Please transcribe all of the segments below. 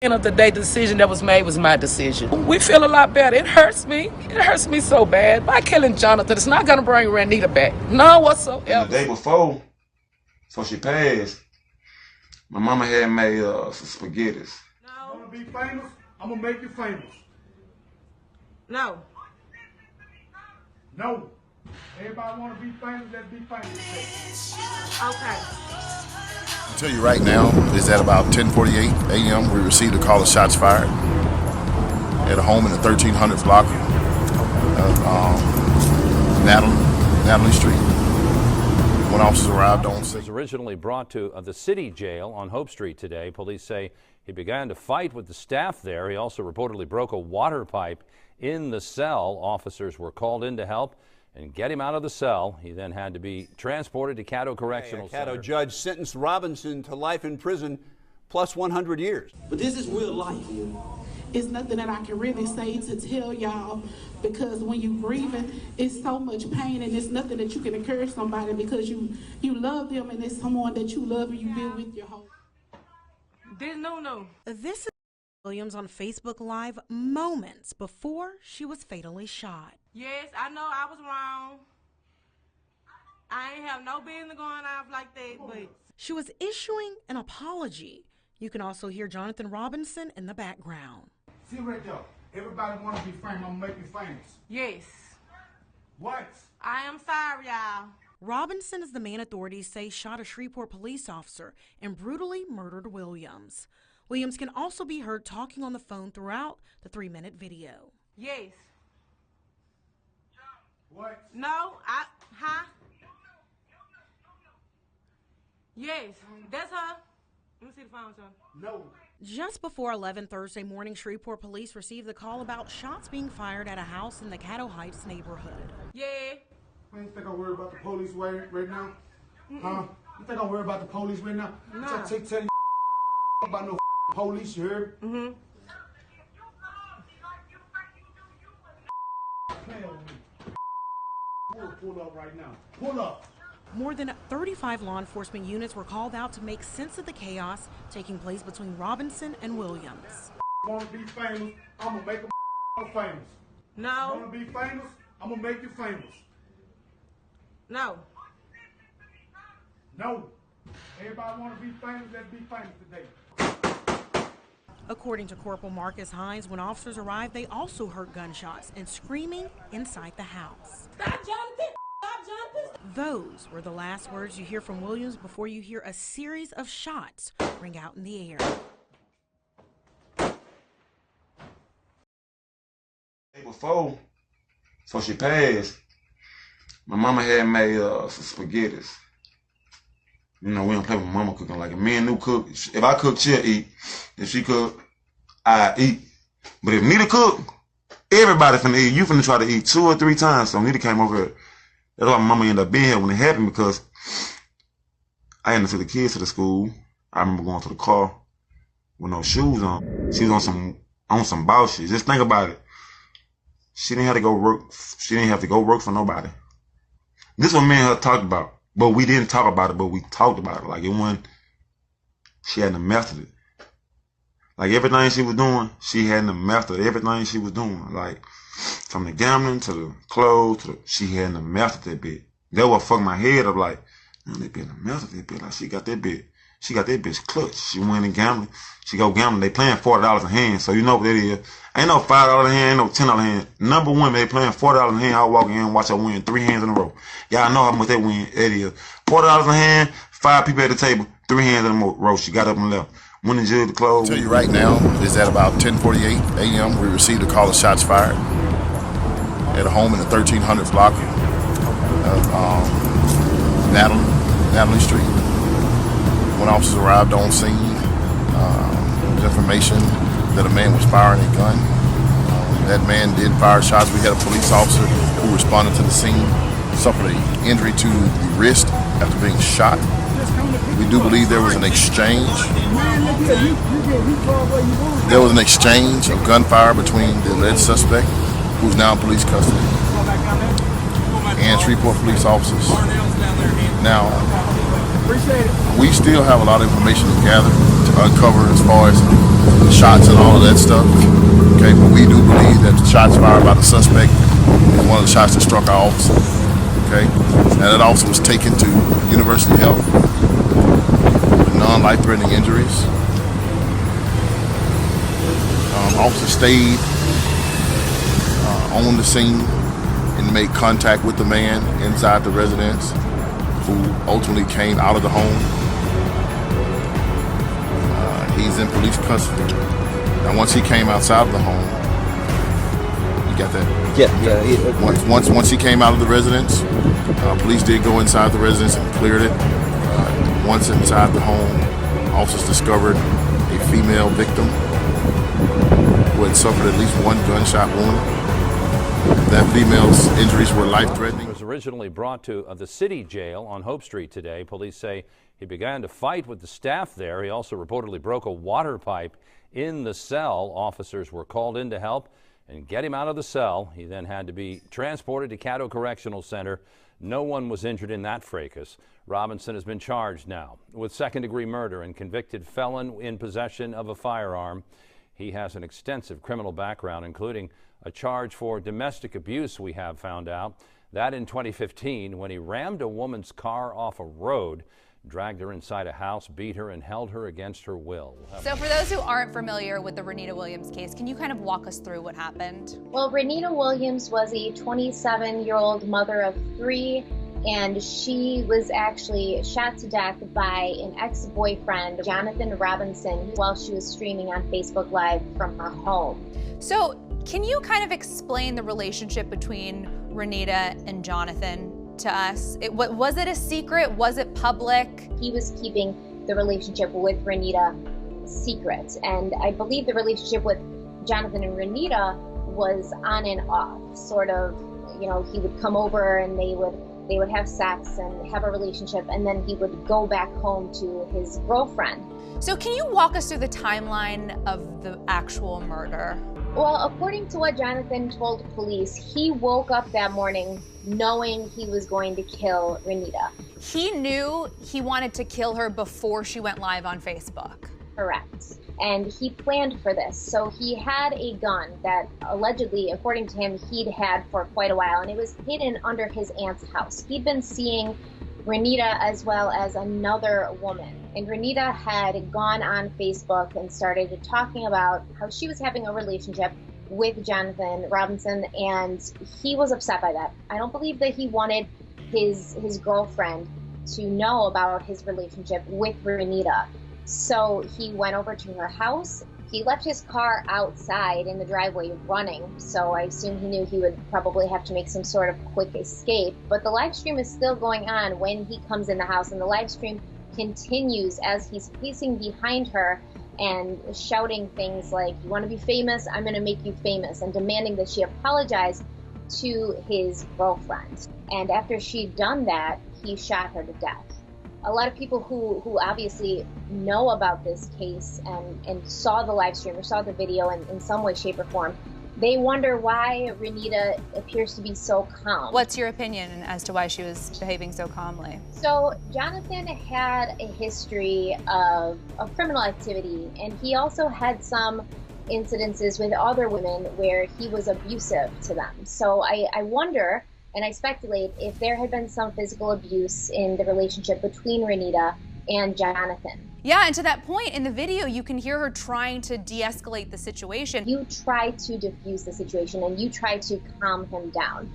End of the day, the decision that was made was my decision. We feel a lot better. It hurts me. It hurts me so bad. By killing Jonathan, it's not going to bring Rannita back. None whatsoever. And the day before, so she passed, my mama had made some spaghettis. No. You want to be famous? I'm going to make you famous. No. No. Everybody want to be famous, let's be famous. Okay. I'll tell you right now is at about 10:48 a.m. we received a call of shots fired at a home in the 1300 block of Natalie Street. When officers arrived on scene. Was originally brought to the city jail on Hope Street today. Police say he began to fight with the staff there. He also reportedly broke a water pipe in the cell. Officers were called in to help and get him out of the cell. He then had to be transported to Caddo Correctional Center. A Caddo judge sentenced Robinson to life in prison plus 100 years. But this is real life. It's nothing that I can really say to tell y'all, because when you're grieving, it's so much pain, and it's nothing that you can encourage somebody because you love them, and it's someone that you love and you been with your whole. No. This is Williams on Facebook Live moments before she was fatally shot. Yes, I know I was wrong. I ain't have no business going off like that, but She was issuing an apology. You can also hear Jonathan Robinson in the background. See right there. Everybody want to be famous. I'm going to make you famous. yes. What? I am sorry, y'all. Robinson is the man authorities say shot a Shreveport police officer and brutally murdered Williams. Williams can also be heard talking on the phone throughout the 3-minute video. Yes. What? No, Yes, that's her. Let me see the phone, John. No. Just before 11 Thursday morning, Shreveport police received the call about shots being fired at a house in the Caddo Heights neighborhood. Yeah. Man, you think I'm worried about the police right now? Huh? You think I'm worried about the police right now? Nah. Tell you about no police, you heard? Mm-hmm. Play on me. Pull up right now. Pull up. More than 35 law enforcement units were called out to make sense of the chaos taking place between Robinson and Williams. Want to be famous? I'm going to make them famous. No. Want to be famous? I'm going to make you famous. No. No. Everybody want to be famous, let's be famous today. According to Corporal Marcus Hines, when officers arrived, they also heard gunshots and screaming inside the house. Stop, Jonathan! Stop, Jonathan! Those were the last words you hear from Williams before you hear a series of shots ring out in the air. The day before, so she passed, my mama had made some spaghettis. You know, we don't play with mama cooking. Like, if me and New cook, if I cook, she'll eat. If she cook, I eat. But if Nita cook, everybody finna eat. You finna try to eat 2 or 3 times. So Nita came over here. That's why my mama ended up being here when it happened, because I ended up taking the kids to the school. I remember going to the car with no shoes on. She was on some boss shit. Just think about it. She didn't have to go work. She didn't have to go work for nobody. This is what me and her talked about. But we didn't talk about it, but we talked about it. Like, it wasn't, she hadn't mastered it. Like, everything she was doing, she hadn't mastered everything she was doing. Like, from the gambling to the clothes, she hadn't mastered that bit. That what fucked my head up. Like, man, that bitch mastered that bit. Like, she got that bitch clutch. She went in gambling. She go gambling. They playing $40 a hand. So you know what that is. Ain't no $5 a hand, ain't no $10 a hand. Number one, they playing $40 a hand. I'll walk in and watch her win 3 hands in a row. Y'all know how much that win that is. $40 a hand, 5 people at the table, 3 hands in a row. She got up and left. When the judge closed. I'll tell you right now is at about 10:48 a.m. we received a call of shots fired at a home in the 1300 block of Natalie Street. When officers arrived on scene, there was information that a man was firing a gun. That man did fire shots. We had a police officer who responded to the scene, suffered an injury to the wrist after being shot. We do believe there was an exchange. There was an exchange of gunfire between the alleged suspect, who's now in police custody, and Shreveport police officers. Now, Appreciate it. We still have a lot of information to gather, to uncover as far as the shots and all of that stuff. Okay, but we do believe that the shots fired by the suspect is one of the shots that struck our officer. Okay, and that officer was taken to University Health with non-life-threatening injuries. Officer stayed on the scene and made contact with the man inside the residence, who ultimately came out of the home. He's in police custody. Now, once he came outside of the home, you got that? Yeah. Once he came out of the residence, police did go inside the residence and cleared it. Once inside the home, officers discovered a female victim who had suffered at least one gunshot wound. That female's injuries were life-threatening. He was originally brought to the city jail on Hope Street today. Police say he began to fight with the staff there. He also reportedly broke a water pipe in the cell. Officers were called in to help and get him out of the cell. He then had to be transported to Caddo Correctional Center. No one was injured in that fracas. Robinson has been charged now with second-degree murder and convicted felon in possession of a firearm. He has an extensive criminal background, including a charge for domestic abuse, we have found out. That in 2015, when he rammed a woman's car off a road, dragged her inside a house, beat her, and held her against her will. So for those who aren't familiar with the Rannita Williams case, can you kind of walk us through what happened? Well, Rannita Williams was a 27-year-old mother of 3, and she was actually shot to death by an ex-boyfriend, Jonathan Robinson, while she was streaming on Facebook Live from her home. So can you kind of explain the relationship between Rannita and Jonathan to us? Was it a secret? Was it public? He was keeping the relationship with Rannita secret, and I believe the relationship with Jonathan and Rannita was on and off, sort of, you know, he would come over and they would have sex and have a relationship, and then he would go back home to his girlfriend. So can you walk us through the timeline of the actual murder? Well, according to what Jonathan told police, he woke up that morning knowing he was going to kill Rannita. He knew he wanted to kill her before she went live on Facebook. Correct. And he planned for this. So he had a gun that allegedly, according to him, he'd had for quite a while, and it was hidden under his aunt's house. He'd been seeing Rannita as well as another woman. And Rannita had gone on Facebook and started talking about how she was having a relationship with Jonathan Robinson, and he was upset by that. I don't believe that he wanted his girlfriend to know about his relationship with Rannita. So he went over to her house. He left his car outside in the driveway running, so I assume he knew he would probably have to make some sort of quick escape. But the live stream is still going on when he comes in the house, and the live stream continues as he's pacing behind her and shouting things like, "You want to be famous? I'm going to make you famous," and demanding that she apologize to his girlfriend. And after she'd done that, he shot her to death. A lot of people who obviously know about this case and saw the live stream or saw the video in some way, shape, or form, they wonder why Rannita appears to be so calm. What's your opinion as to why she was behaving so calmly? So Jonathan had a history of criminal activity, and he also had some incidences with other women where he was abusive to them. So I wonder, and I speculate, if there had been some physical abuse in the relationship between Rannita and Jonathan. Yeah, and to that point in the video, you can hear her trying to de-escalate the situation. You try to diffuse the situation and you try to calm him down,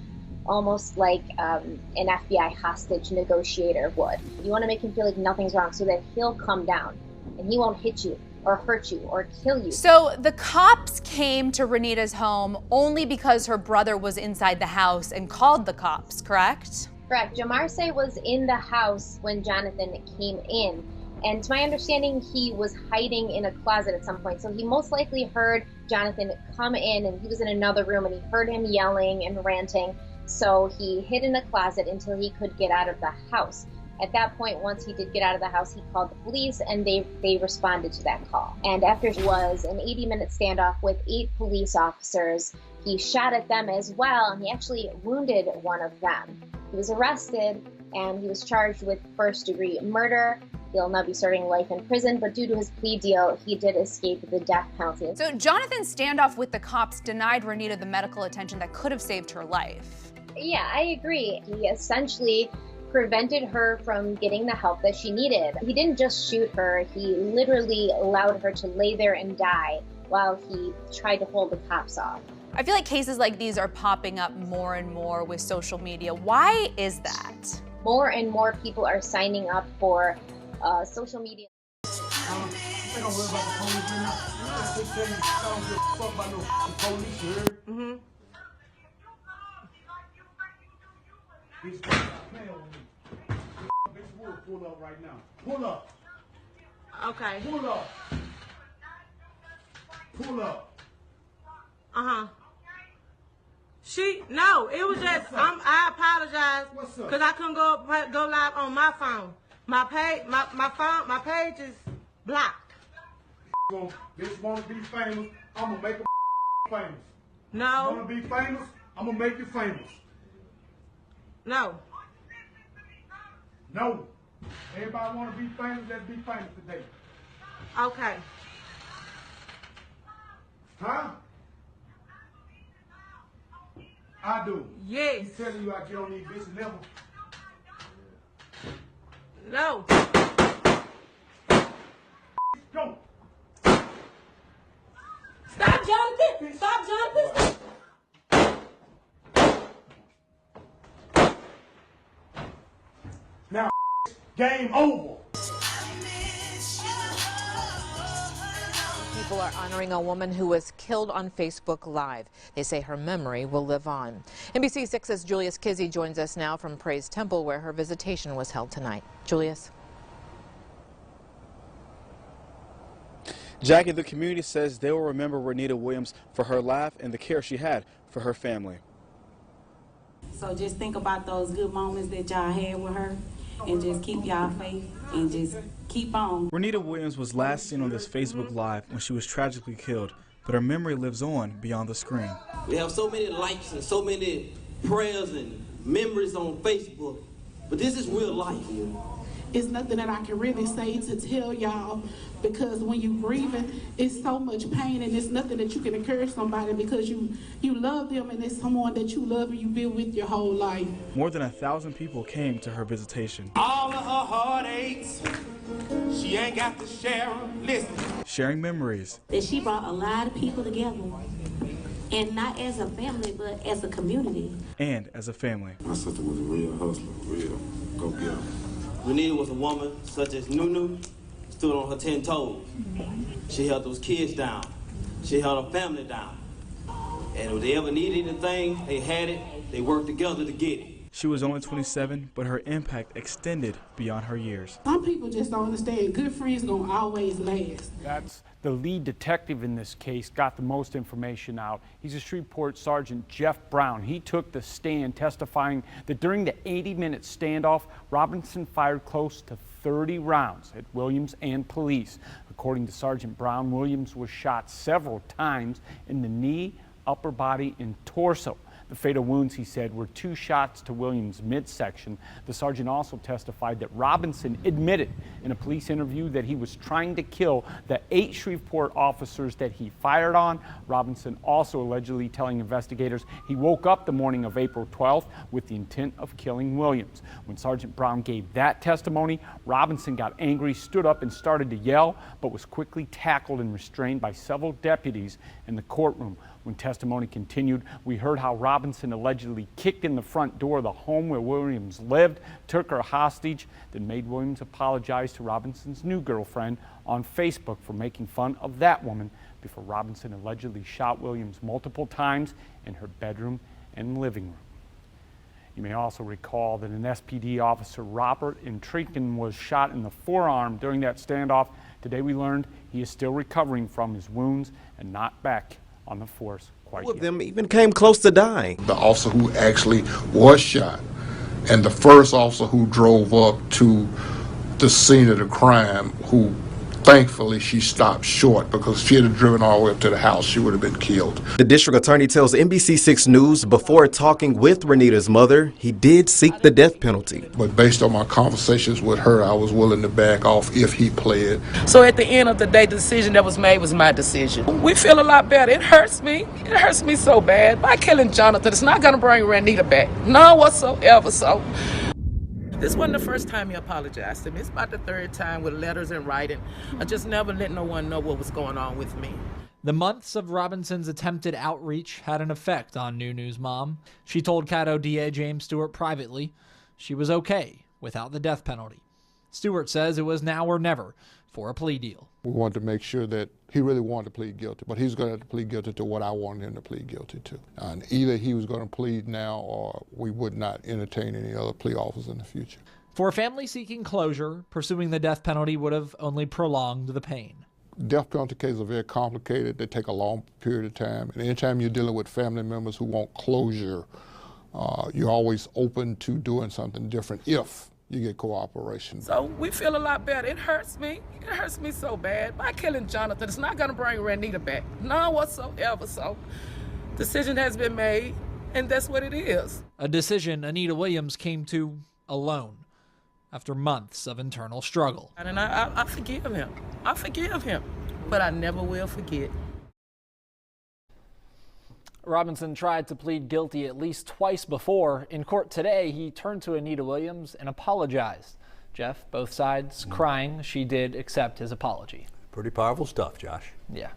almost like an FBI hostage negotiator would. You want to make him feel like nothing's wrong so that he'll come down and he won't hit you or hurt you or kill you. So the cops came to Rannita's home only because her brother was inside the house and called the cops, correct? Correct. Jamarce was in the house when Jonathan came in. And to my understanding, he was hiding in a closet at some point. So he most likely heard Jonathan come in, and he was in another room, and he heard him yelling and ranting. So he hid in a closet until he could get out of the house. At that point, once he did get out of the house, he called the police, and they responded to that call. And after it was an 80-minute standoff with 8 police officers, he shot at them as well, and he actually wounded one of them. He was arrested, and he was charged with first-degree murder. He'll now be serving life in prison, but due to his plea deal, he did escape the death penalty. So Jonathan's standoff with the cops denied Rannita the medical attention that could have saved her life. Yeah, I agree. He essentially prevented her from getting the help that she needed. He didn't just shoot her, he literally allowed her to lay there and die while he tried to hold the cops off. I feel like cases like these are popping up more and more with social media. Why is that? More and more people are signing up for social media. You think I'm worried about the police right now? They tell you I don't give a fuck about no police, you heard? Bitch, playing with me. Bitch, will pull up right now. Pull up. Okay. Pull up. Pull up. No, it was just, I apologize. What's up? Because I couldn't go live on my phone. My page is blocked. Bitch wanna be famous, I'm gonna make her famous. No. Wanna be famous, I'm gonna make you famous. No. No. Everybody wanna be famous, let's be famous today. Okay. Huh? I do. Yes. He's telling you I get on these bitches level. No. Go. Stop, Jonathan. Stop, Jonathan. Now, game over. People are honoring a woman who was killed on Facebook Live. They say her memory will live on. NBC 6's Julius Kizzy joins us now from Praise Temple, where her visitation was held tonight. Julius. Jackie, the community says they will remember Rannita Williams for her laugh and the care she had for her family. So just think about those good moments that y'all had with her and just keep y'all faith and just keep on. Rannita Williams was last seen on this Facebook Live when she was tragically killed, but her memory lives on beyond the screen. We have so many likes and so many prayers and memories on Facebook, but this is real life. It's nothing that I can really say to tell y'all, because when you grieving, it's so much pain, and it's nothing that you can encourage somebody because you love them, and it's someone that you love and you been with your whole life. More than 1,000 people came to her visitation. All of her heartaches, she ain't got to share them. Listen. Sharing memories. That she brought a lot of people together, and not as a family, but as a community. And as a family. My sister was a real hustler, real go-getter. Rannita was a woman such as Nunu, stood on her 10 toes. She held those kids down. She held her family down. And if they ever needed anything, they had it. They worked together to get it. She was only 27, but her impact extended beyond her years. Some people just don't understand. Good friends gonna always last. That's the lead detective in this case, got the most information out. He's a Shreveport Sergeant Jeff Brown. He took the stand testifying that during the 80-minute standoff, Robinson fired close to 30 rounds at Williams and police. According to Sergeant Brown, Williams was shot several times in the knee, upper body, and torso. The fatal wounds, he said, were 2 shots to Williams' midsection. The sergeant also testified that Robinson admitted in a police interview that he was trying to kill the 8 Shreveport officers that he fired on. Robinson also allegedly telling investigators he woke up the morning of April 12th with the intent of killing Williams. When Sergeant Brown gave that testimony, Robinson got angry, stood up and started to yell, but was quickly tackled and restrained by several deputies in the courtroom. When testimony continued, we heard how Robinson allegedly kicked in the front door of the home where Williams lived, took her hostage, then made Williams apologize to Robinson's new girlfriend on Facebook for making fun of that woman before Robinson allegedly shot Williams multiple times in her bedroom and living room. You may also recall that an SPD officer, Robert Intrinken, was shot in the forearm during that standoff. Today we learned he is still recovering from his wounds and not back on the force quite yet. Two of them even came close to dying. The officer who actually was shot and the first officer who drove up to the scene of the crime, who Thankfully, she stopped short, because if she had driven all the way up to the house, she would have been killed. The district attorney tells NBC6 News before talking with Rannita's mother, he did seek the death penalty. But based on my conversations with her, I was willing to back off if he pled. So at the end of the day, the decision that was made was my decision. We feel a lot better. It hurts me. It hurts me so bad. By killing Jonathan, it's not going to bring Rannita back. None whatsoever. So this wasn't the first time he apologized to me. It's about the third time with letters and writing. I just never let no one know what was going on with me. The months of Robinson's attempted outreach had an effect on Nunu's mom. She told Caddo DA James Stewart privately she was okay without the death penalty. Stewart says it was now or never for a plea deal. We wanted to make sure that he really wanted to plead guilty, but he's going to have to plead guilty to what I wanted him to plead guilty to. And either he was going to plead now, or we would not entertain any other plea offers in the future. For a family seeking closure, pursuing the death penalty would have only prolonged the pain. Death penalty cases are very complicated. They take a long period of time. And anytime you're dealing with family members who want closure, you're always open to doing something different if you get cooperation. So we feel a lot better. It hurts me. It hurts me so bad. By killing Jonathan, it's not going to bring Rannita back. None whatsoever. So decision has been made, and that's what it is. A decision Anita Williams came to alone after months of internal struggle. And I forgive him. I forgive him. But I never will forget. Robinson tried to plead guilty at least twice before. In court today, he turned to Anita Williams and apologized. Jeff, both sides crying, she did accept his apology. Pretty powerful stuff, Josh. Yeah.